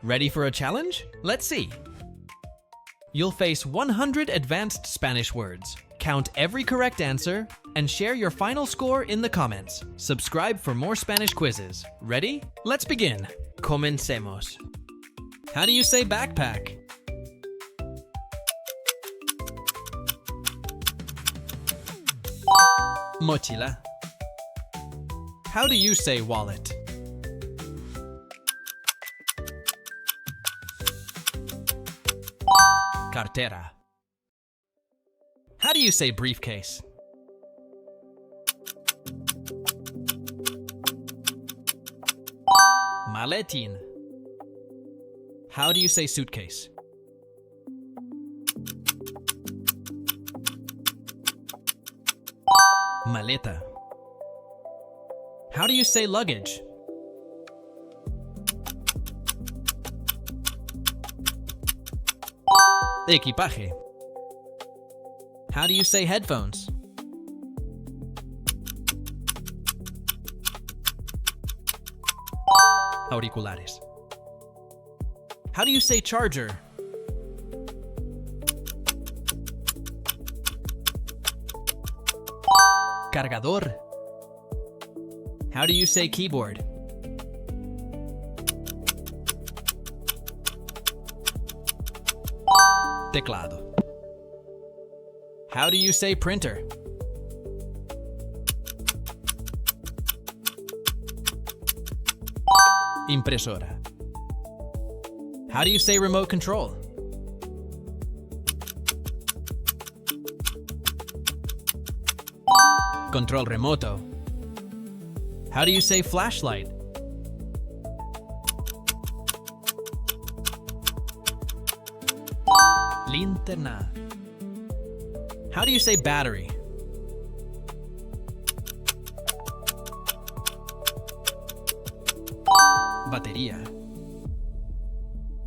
Ready for a challenge? Let's see. You'll face 100 advanced Spanish words. Count every correct answer and share your final score in the comments. Subscribe for more Spanish quizzes. Ready? Let's begin. Comencemos. How do you say backpack? Mochila. How do you say wallet? Cartera. How do you say briefcase? Maletín. How do you say suitcase? Maleta. How do you say luggage? Equipaje. How do you say headphones? Auriculares. How do you say charger? Cargador. How do you say keyboard? Teclado. How do you say printer? Impresora. How do you say remote control? Control remoto. How do you say flashlight? Linterna. How do you say battery? Batería.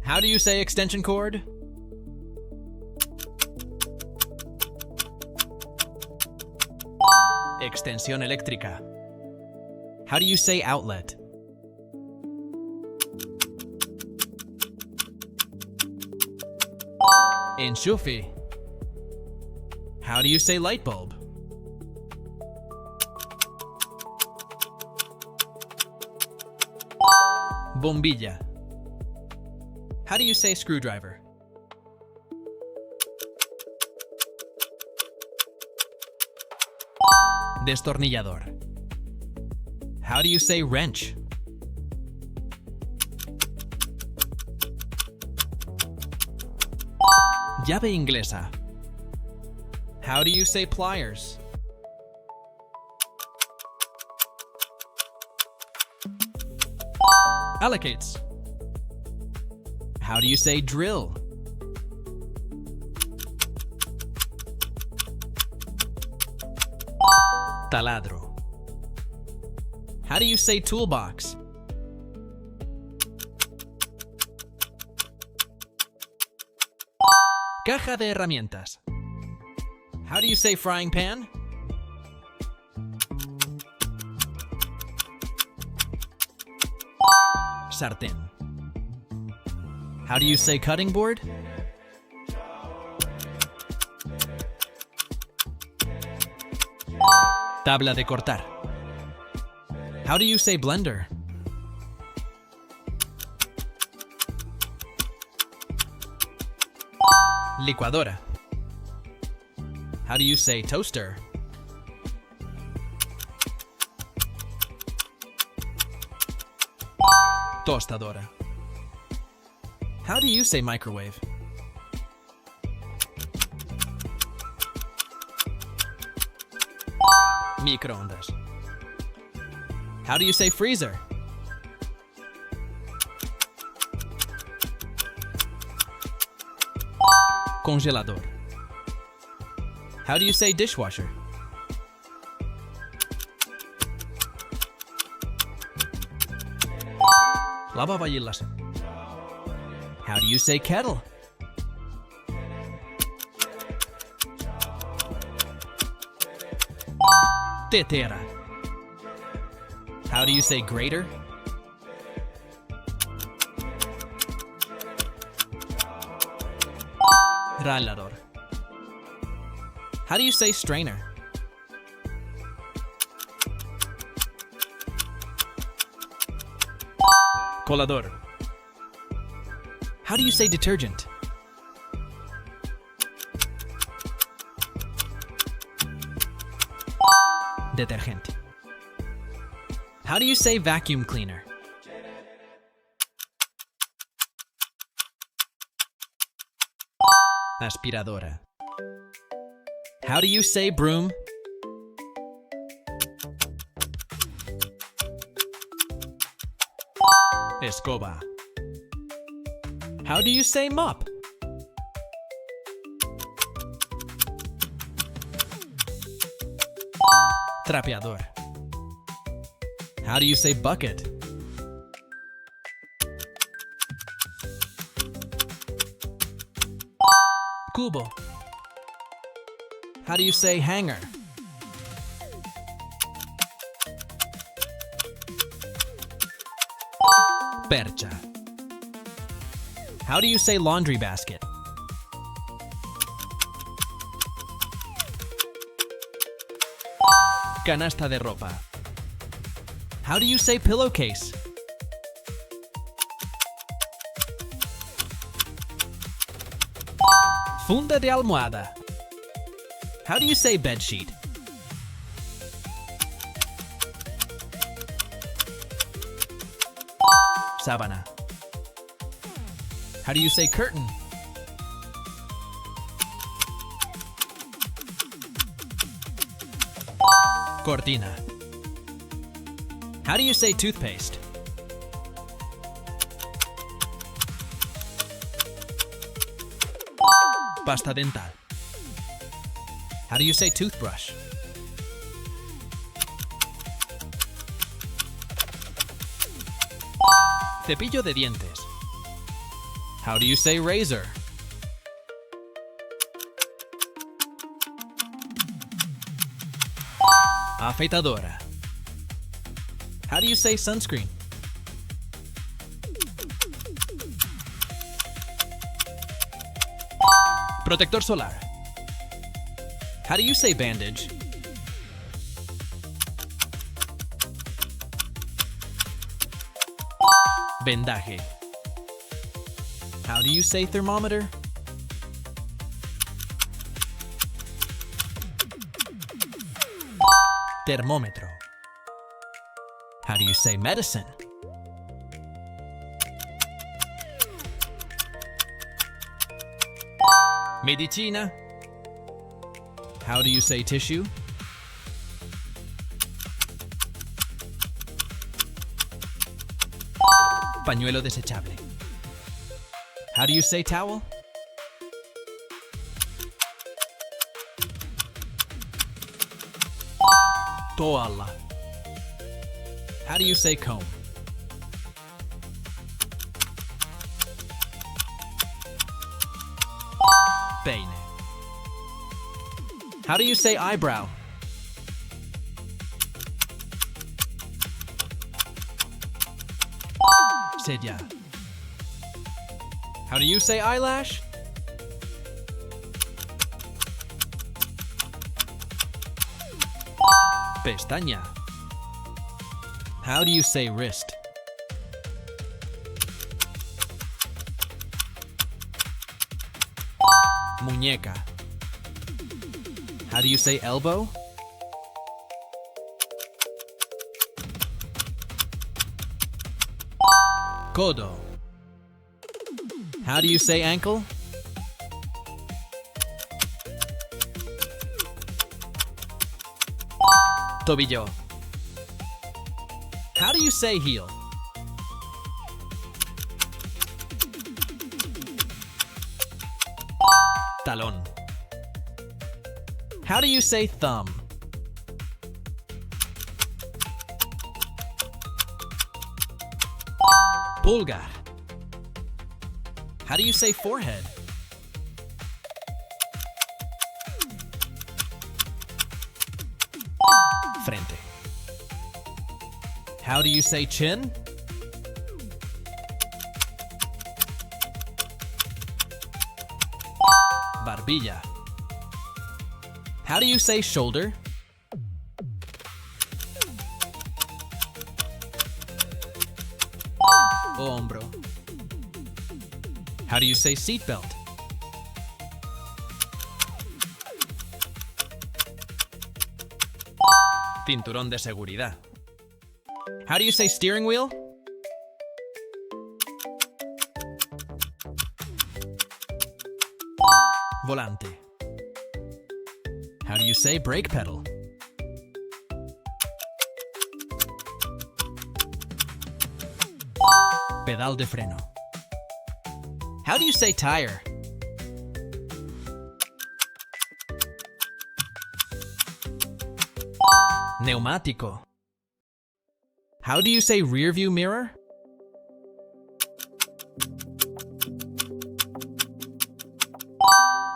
How do you say extension cord? Extensión eléctrica. How do you say outlet? Enchufe. How do you say light bulb? Bombilla. How do you say screwdriver? Destornillador. How do you say wrench? Llave inglesa. How do you say pliers? Alicates. How do you say drill? Taladro. How do you say toolbox? Caja de herramientas. How do you say frying pan? Sartén. How do you say cutting board? Tabla de cortar. How do you say blender? Licuadora. How do you say toaster? Tostadora. How do you say microwave? Microondas. How do you say freezer? Congelador. How do you say dishwasher? Lavavajillas. How do you say kettle? Tetera. How do you say grater? Ralador. How do you say strainer? Colador. How do you say detergent? Detergente. How do you say vacuum cleaner? Aspiradora. How do you say broom? Escoba. How do you say mop? Trapeador. How do you say bucket? Cubo. How do you say hanger? Percha. How do you say laundry basket? Canasta de ropa. How do you say pillowcase? Funda de almohada. How do you say bedsheet? Sábana. How do you say curtain? Cortina. How do you say toothpaste? Pasta dental. How do you say toothbrush? Cepillo de dientes. How do you say razor? Afeitadora. How do you say sunscreen? Protector solar. How do you say bandage? Vendaje. How do you say thermometer? Termómetro. How do you say medicine? Medicina. How do you say tissue? Pañuelo desechable. How do you say towel? Toalla. How do you say comb? Peine. How do you say eyebrow? Ceja. How do you say eyelash? Pestaña. How do you say wrist? Muñeca. How do you say elbow? Codo. How do you say ankle? Tobillo. How do you say heel? Talón. How do you say thumb? Pulgar. How do you say forehead? Frente. How do you say chin? Barbilla. How do you say shoulder? Hombro. How do you say seatbelt? Cinturón de seguridad. How do you say steering wheel? Volante. How do you say brake pedal? Pedal de freno. How do you say tire? Neumático. How do you say rear view mirror?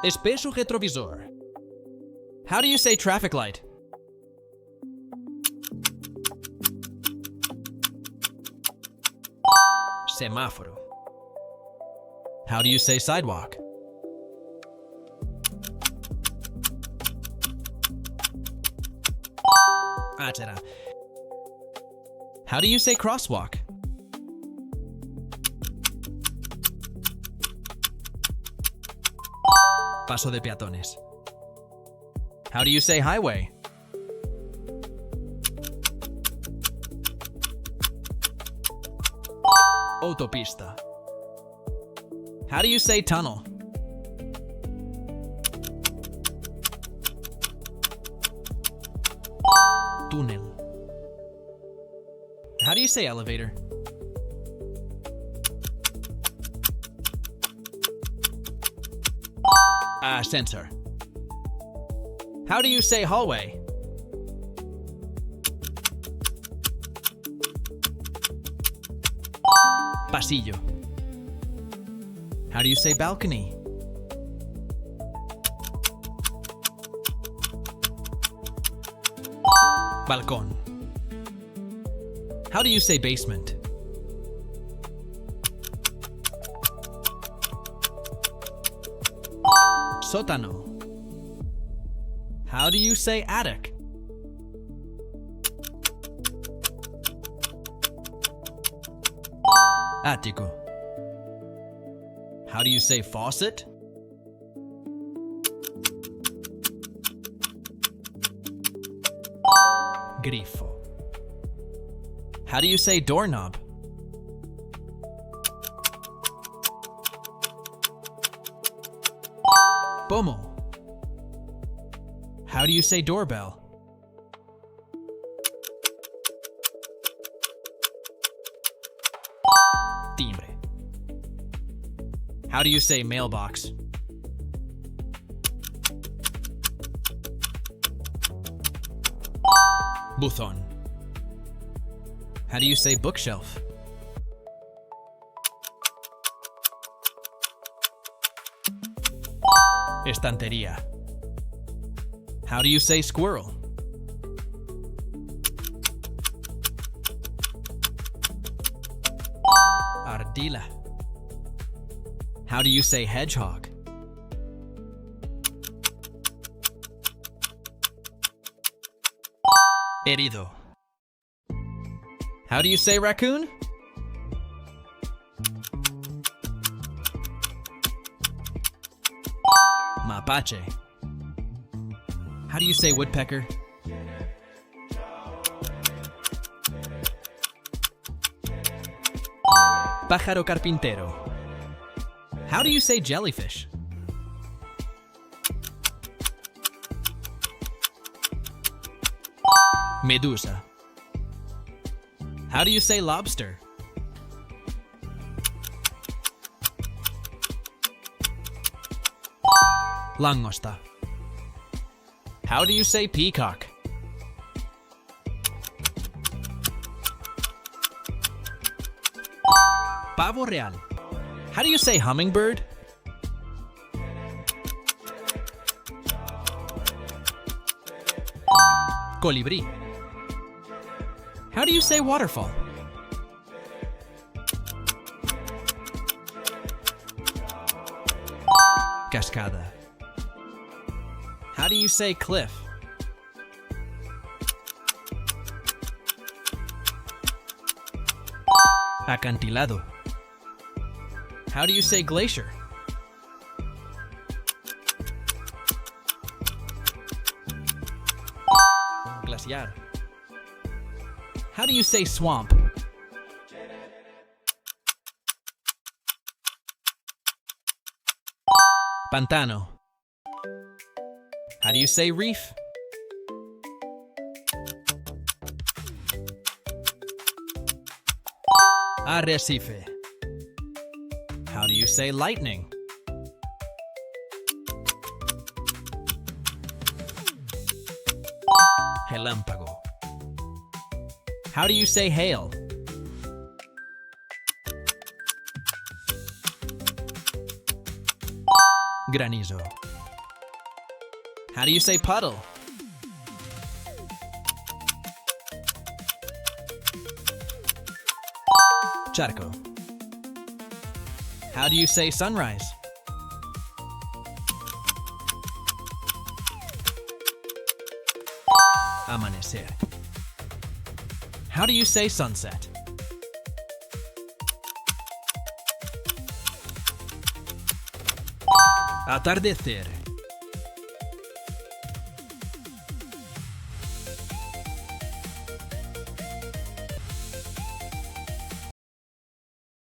Espejo retrovisor. How do you say traffic light? Semáforo. How do you say sidewalk? Acera. How do you say crosswalk? Paso de peatones. How do you say highway? Autopista. How do you say tunnel? Túnel. How do you say elevator? Ascensor. How do you say hallway? Pasillo. How do you say balcony? Balcón. How do you say basement? Sótano. How do you say attic? Ático. How do you say faucet? Grifo. How do you say doorknob? Pomo. How do you say doorbell? Timbre. How do you say mailbox? Buzón. How do you say bookshelf? Estantería. How do you say squirrel? Ardilla. How do you say hedgehog? Herido. How do you say raccoon? Mapache. How do you say woodpecker? Pájaro carpintero. How do you say jellyfish? Medusa. How do you say lobster? Langosta. How do you say peacock? Pavo real. How do you say hummingbird? Colibrí. How do you say waterfall? Cascada. do you say cliff? Acantilado. How do you say glacier? Glaciar. How do you say swamp? Pantano. How do you say reef? Arrecife. How do you say lightning? Relámpago. How do you say hail? Granizo. How do you say puddle? Charco. How do you say sunrise? Amanecer. How do you say sunset? Atardecer.